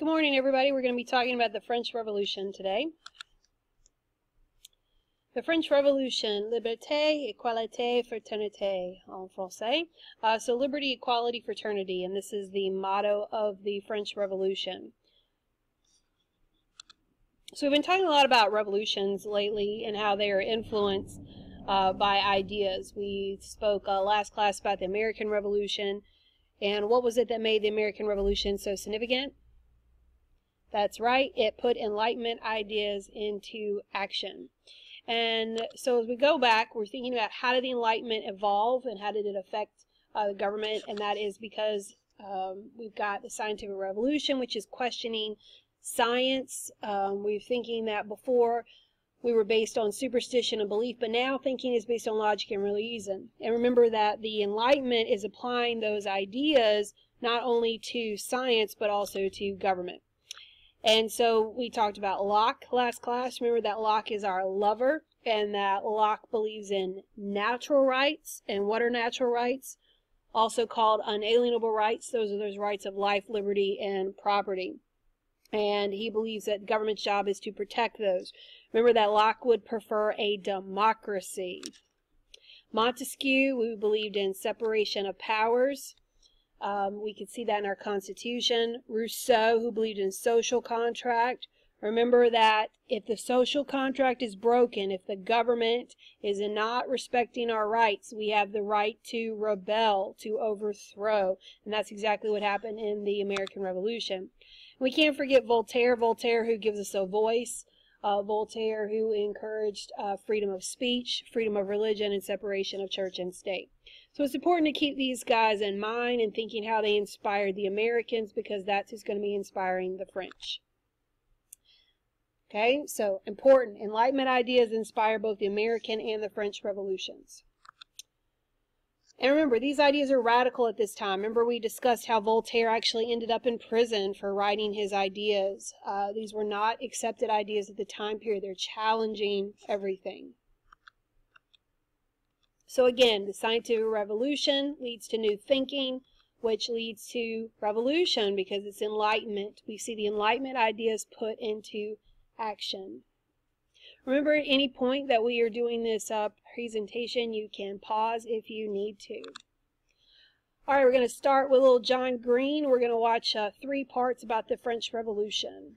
Good morning, everybody. We're going to be talking about the French Revolution today. The French Revolution, liberté, égalité, fraternité en français. So liberty, equality, fraternity, and this is the motto of the French Revolution. So we've been talking a lot about revolutions lately and how they are influenced by ideas. We spoke last class about the American Revolution, and what was it that made the American Revolution so significant? That's right, it put Enlightenment ideas into action. And so as we go back, we're thinking about how did the Enlightenment evolve and how did it affect the government, and that is because we've got the scientific revolution, which is questioning science. We're thinking that before we were based on superstition and belief, but now thinking is based on logic and reason. And remember that the Enlightenment is applying those ideas not only to science but also to government. And so we talked about Locke last class. Remember that Locke is our lover, and that Locke believes in natural rights. And what are natural rights? Also called unalienable rights. Those are those rights of life, liberty, and property. And he believes that government's job is to protect those. Remember that Locke would prefer a democracy. Montesquieu, we believed in separation of powers. We could see that in our Constitution. Rousseau, who believed in social contract. Remember that if the social contract is broken, if the government is not respecting our rights, we have the right to rebel, to overthrow. And that's exactly what happened in the American Revolution. We can't forget Voltaire. Voltaire, who gives us a voice. Voltaire, who encouraged freedom of speech, freedom of religion, and separation of church and state. So it's important to keep these guys in mind and thinking how they inspired the Americans, because that's who's going to be inspiring the French. Okay, so important. Enlightenment ideas inspire both the American and the French revolutions. And remember, these ideas are radical at this time. Remember, we discussed how Voltaire actually ended up in prison for writing his ideas. These were not accepted ideas at the time period. They're challenging everything. So again, the scientific revolution leads to new thinking, which leads to revolution because it's enlightenment. We see the Enlightenment ideas put into action. Remember, at any point that we are doing this presentation, you can pause if you need to. All right, we're going to start with little John Green. We're going to watch 3 parts about the French Revolution.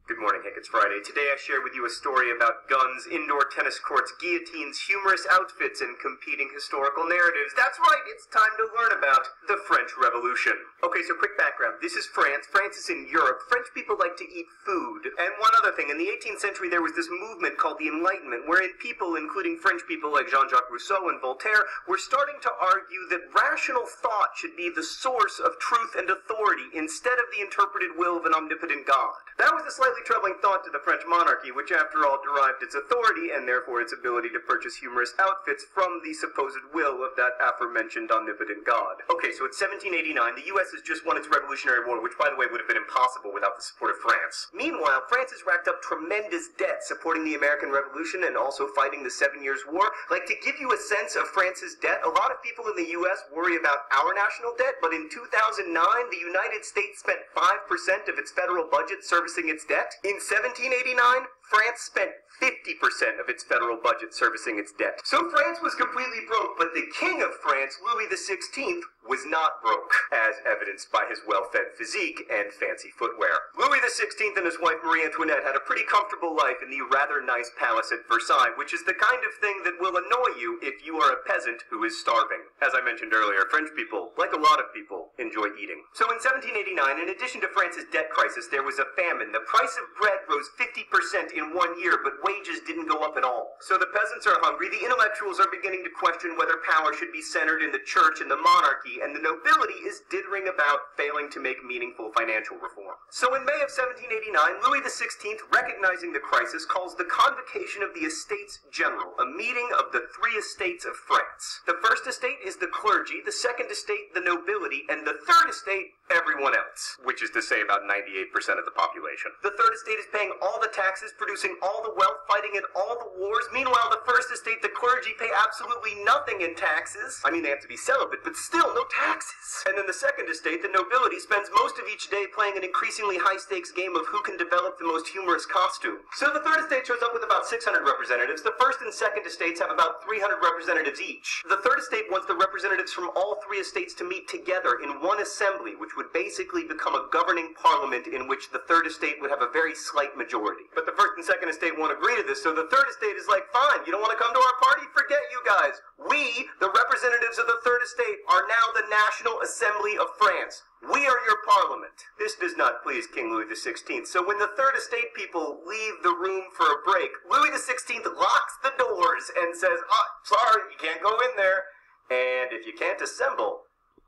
Good morning, Hank. It's Friday. Today I share with you a story about guns, indoor tennis courts, guillotines, humorous outfits, and competing historical narratives. That's right, it's time to learn about the French Revolution. Okay, so quick background. This is France. France is in Europe. French people like to eat food. And one other thing, in the 18th century there was this movement called the Enlightenment, wherein people, including French people like Jean-Jacques Rousseau and Voltaire, were starting to argue that rational thought should be the source of truth and authority instead of the interpreted will of an omnipotent God. That was a slightly troubling thought to the French monarchy, which after all derived its authority and therefore its ability to purchase humorous outfits from the supposed will of that aforementioned omnipotent God. Okay, so it's 1789. The U.S. has just won its Revolutionary War, which by the way would have been impossible without the support of France. Meanwhile, France has racked up tremendous debt supporting the American Revolution and also fighting the 7 Years' War. Like, to give you a sense of France's debt, a lot of people in the U.S. worry about our national debt, but in 2009, the United States spent 5% of its federal budget servicing its debt. In 1789, France spent 50% of its federal budget servicing its debt. So France was completely broke, but the King of France, Louis XVI, was not broke, as evidenced by his well-fed physique and fancy footwear. Louis XVI and his wife Marie Antoinette had a pretty comfortable life in the rather nice palace at Versailles, which is the kind of thing that will annoy you if you are a peasant who is starving. As I mentioned earlier, French people, like a lot of people, enjoy eating. So in 1789, in addition to France's debt crisis, there was a famine. The price of bread rose 50% in 1 year, but wages didn't go up at all. So the peasants are hungry, the intellectuals are beginning to question whether power should be centered in the church and the monarchy, and the nobility is dithering about failing to make meaningful financial reform. So in May of 1789, Louis XVI, recognizing the crisis, calls the Convocation of the Estates General, a meeting of the 3 estates of France. The first estate is the clergy, the second estate the nobility, and the third estate everyone else, which is to say about 98% of the population. The third estate is paying all the taxes, producing all the wealth, fighting in all the wars. Meanwhile, the first estate, the clergy, pay absolutely nothing in taxes. I mean, they have to be celibate, but still, no taxes. And then the second estate, the nobility, spends most of each day playing an increasingly high-stakes game of who can develop the most humorous costume. So the third estate shows up with about 600 representatives. The first and second estates have about 300 representatives each. The third estate wants the representatives from all three estates to meet together in one assembly, which would basically become a governing parliament in which the third estate would have a very slight majority. But the first and second estate won't agree to this, so the third estate is like, fine, you don't want to come to our party? Forget you guys. We, the representatives of the third estate, are now the National Assembly of France. We are your parliament. This does not please King Louis XVI, so when the third estate people leave the room for a break, Louis XVI locks the doors and says, sorry, you can't go in there. And if you can't assemble,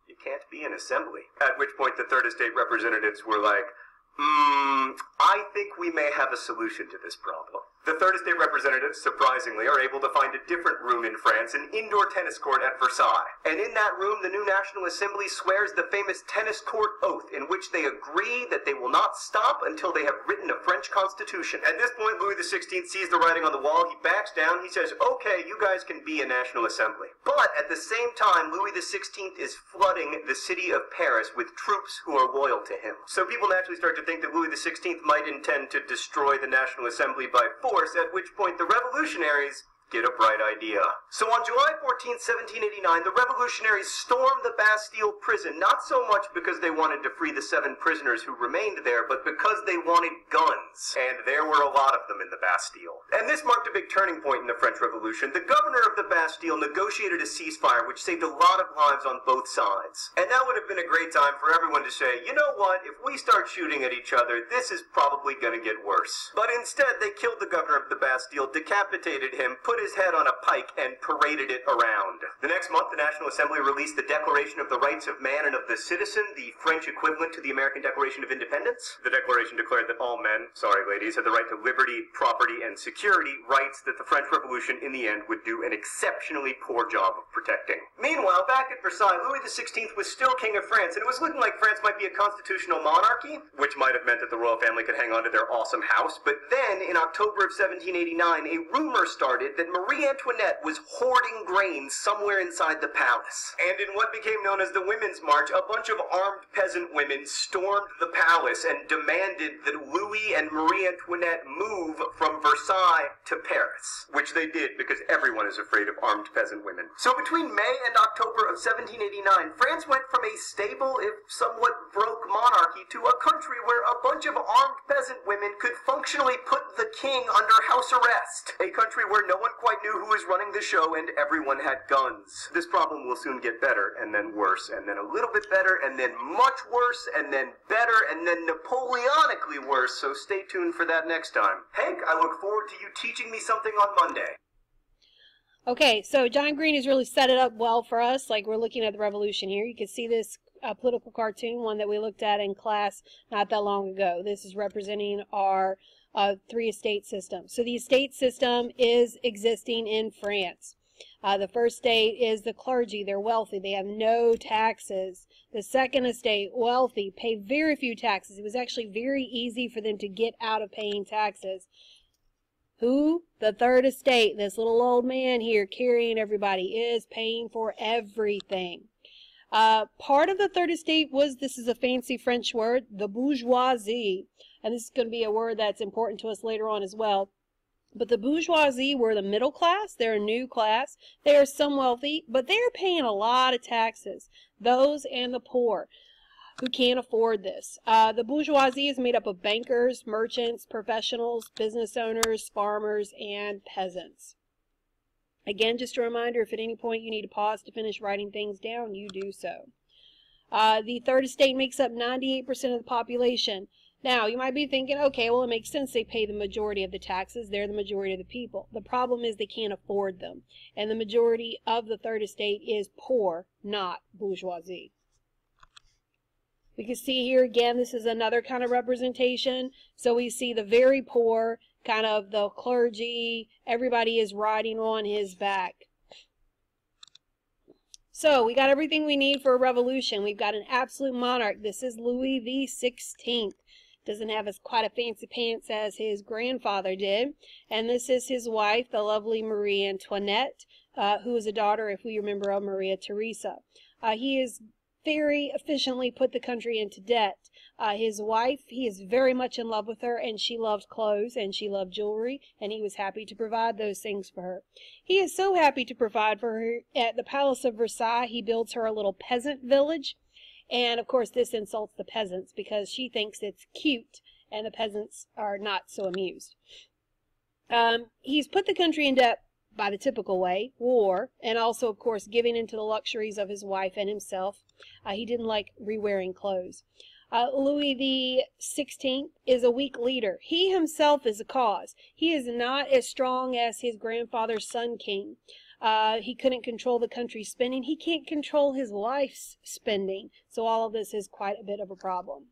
you can't be an assembly. At which point the third estate representatives were like, I think we may have a solution to this problem. The third estate representatives, surprisingly, are able to find a different room in France, an indoor tennis court at Versailles. And in that room, the new National Assembly swears the famous tennis court oath, in which they agree that they will not stop until they have written a French constitution. At this point, Louis XVI sees the writing on the wall, he backs down, he says, okay, you guys can be a National Assembly. But at the same time, Louis XVI is flooding the city of Paris with troops who are loyal to him. So people naturally start to think that Louis XVI might intend to destroy the National Assembly by force, at which point the revolutionaries get a bright idea. So on July 14, 1789, the revolutionaries stormed the Bastille prison, not so much because they wanted to free the 7 prisoners who remained there, but because they wanted guns. And there were a lot of them in the Bastille. And this marked a big turning point in the French Revolution. The governor of the Bastille negotiated a ceasefire which saved a lot of lives on both sides. And that would have been a great time for everyone to say, you know what, if we start shooting at each other, this is probably going to get worse. But instead, they killed the governor of the Bastille, decapitated him, put his head on a pike, and paraded it around. The next month, the National Assembly released the Declaration of the Rights of Man and of the Citizen, the French equivalent to the American Declaration of Independence. The Declaration declared that all men, sorry ladies, had the right to liberty, property, and security, rights that the French Revolution in the end would do an exceptionally poor job of protecting. Meanwhile, back at Versailles, Louis XVI was still King of France, and it was looking like France might be a constitutional monarchy, which might have meant that the royal family could hang on to their awesome house. But then, in October of 1789, a rumor started that Marie Antoinette was hoarding grain somewhere inside the palace. And in what became known as the Women's March, a bunch of armed peasant women stormed the palace and demanded that Louis and Marie Antoinette move from Versailles to Paris, which they did because everyone is afraid of armed peasant women. So between May and October of 1789, France went from a stable, if somewhat broke monarchy to a country where a bunch of armed peasant women could functionally put the king under house arrest. A country where no one quite knew who was running the show and everyone had guns. This problem will soon get better, and then worse, and then a little bit better, and then much worse, and then better, and then Napoleonically worse, so stay tuned for that next time. Hank, I look forward to you teaching me something on Monday. Okay, so John Green has really set it up well for us. Like, we're looking at the revolution here. You can see this political cartoon, one that we looked at in class not that long ago. This is representing our 3-estate system. So the estate system is existing in France. The first estate is the clergy. They're wealthy. They have no taxes. The second estate, wealthy, pay very few taxes. It was actually very easy for them to get out of paying taxes. Who? The third estate, this little old man here carrying everybody, is paying for everything. Part of the third estate was, this is a fancy French word, the bourgeoisie. And this is going to be a word that's important to us later on as well. But the bourgeoisie were the middle class. They're a new class. They are some wealthy, but they're paying a lot of taxes. Those and the poor who can't afford this. The bourgeoisie is made up of bankers, merchants, professionals, business owners, farmers, and peasants. Again, just a reminder, if at any point you need to pause to finish writing things down, you do so. The third estate makes up 98% of the population. Now, you might be thinking, okay, well, it makes sense they pay the majority of the taxes. They're the majority of the people. The problem is they can't afford them. And the majority of the third estate is poor, not bourgeoisie. We can see here again, this is another kind of representation. So we see the very poor, kind of the clergy, everybody is riding on his back. So we got everything we need for a revolution. We've got an absolute monarch. This is Louis XVI. Doesn't have as quite a fancy pants as his grandfather did. And this is his wife, the lovely Marie Antoinette, who is a daughter, if we remember, of Maria Theresa. He has very efficiently put the country into debt. His wife, he is very much in love with her, and she loved clothes and she loved jewelry, and he was happy to provide those things for her. He is so happy to provide for her. At the Palace of Versailles, he builds her a little peasant village, and of course this insults the peasants because she thinks it's cute, and the peasants are not so amused. He's put the country in debt by the typical way, war, and also, of course, giving into the luxuries of his wife and himself. He didn't like re-wearing clothes. Louis the 16th is a weak leader. He himself is a cause. He is not as strong as his grandfather's son king. He couldn't control the country's spending. He can't control his wife's spending. So all of this is quite a bit of a problem.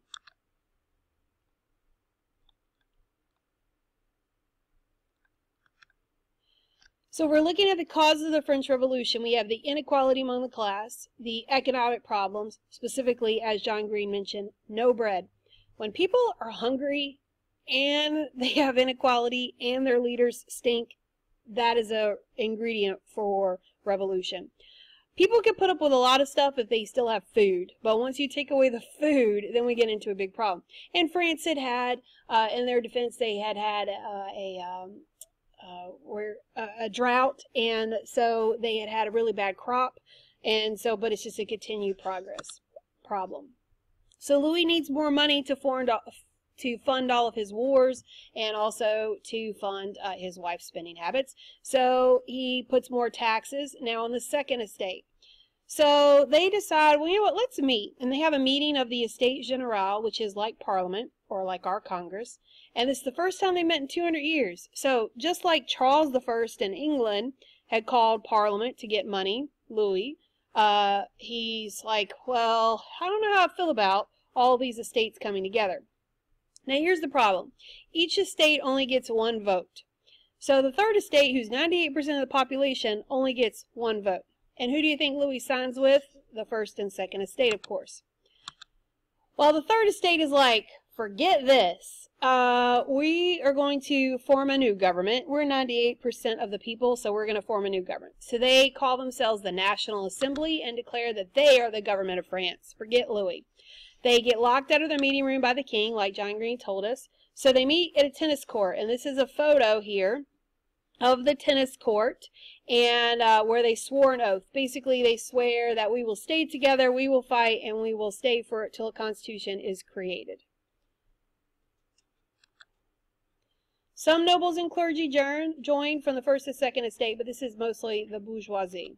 So we're looking at the causes of the French Revolution. We have the inequality among the class, the economic problems, specifically, as John Green mentioned, no bread. When people are hungry and they have inequality and their leaders stink, that is an ingredient for revolution. People can put up with a lot of stuff if they still have food, but once you take away the food, then we get into a big problem. And France had, in their defense, they had a drought, and so they had a really bad crop, and so, but it's just a continued progress problem. So Louis needs more money to fund all of his wars, and also to fund his wife's spending habits. So he puts more taxes now on the second estate. So they decide, well, you know what, let's meet. And they have a meeting of the Estates General, which is like Parliament, or like our Congress. And it's the first time they met in 200 years. So just like Charles I in England had called Parliament to get money, Louis, he's like, well, I don't know how I feel about all these estates coming together. Now here's the problem. Each estate only gets one vote. So the third estate, who's 98% of the population, only gets one vote. And who do you think Louis signs with? The first and second estate, of course. Well, the third estate is like, forget this. We are going to form a new government. We're 98% of the people, so we're going to form a new government. So they call themselves the National Assembly and declare that they are the government of France. Forget Louis. They get locked out of their meeting room by the king, like John Green told us. So they meet at a tennis court, and this is a photo here of the tennis court, and where they swore an oath. Basically, they swear that we will stay together, we will fight, and we will stay for it till a constitution is created. Some nobles and clergy joined from the first and second estate, but this is mostly the bourgeoisie.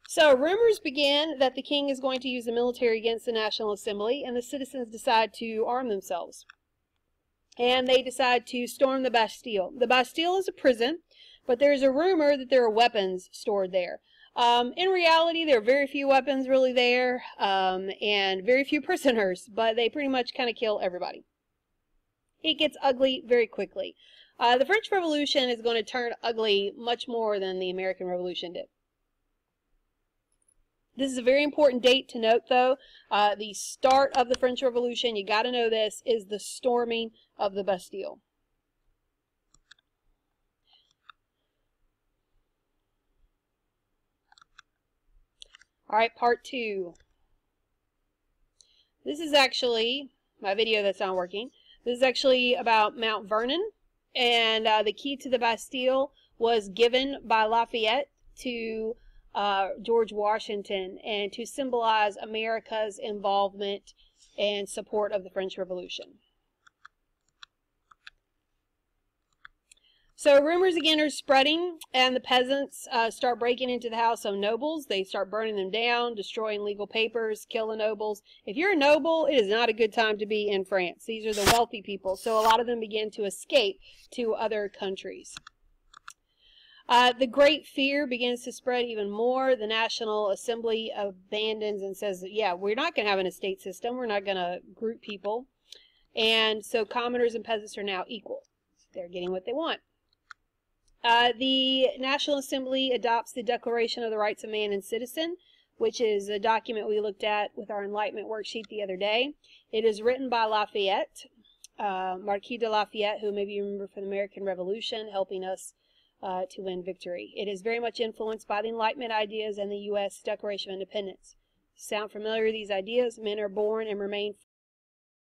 So rumors begin that the king is going to use the military against the National Assembly, and the citizens decide to arm themselves. And they decide to storm the Bastille. The Bastille is a prison, but there's a rumor that there are weapons stored there. In reality, there are very few weapons really there, and very few prisoners, but they pretty much kind of kill everybody. It gets ugly very quickly. The French Revolution is going to turn ugly much more than the American Revolution did. This is a very important date to note, though. The start of the French Revolution, you got to know this, is the storming of the Bastille. All right, part 2. This is actually my video that's not working. This is actually about Mount Vernon, and the key to the Bastille was given by Lafayette to George Washington, and to symbolize America's involvement and support of the French Revolution. So rumors again are spreading, and the peasants start breaking into the house of nobles. They start burning them down, destroying legal papers, killing nobles. If you're a noble, it is not a good time to be in France. These are the wealthy people, so a lot of them begin to escape to other countries. The great fear begins to spread even more. The National Assembly abandons and says, yeah, we're not going to have an estate system. We're not going to group people. And so commoners and peasants are now equal. They're getting what they want. The National Assembly adopts the Declaration of the Rights of Man and Citizen. which is a document we looked at with our Enlightenment worksheet the other day. It is written by Lafayette, Marquis de Lafayette, who maybe you remember from the American Revolution, helping us to win victory. It is very much influenced by the Enlightenment ideas and the U.S. Declaration of Independence. Sound familiar with these ideas? Men are born and remain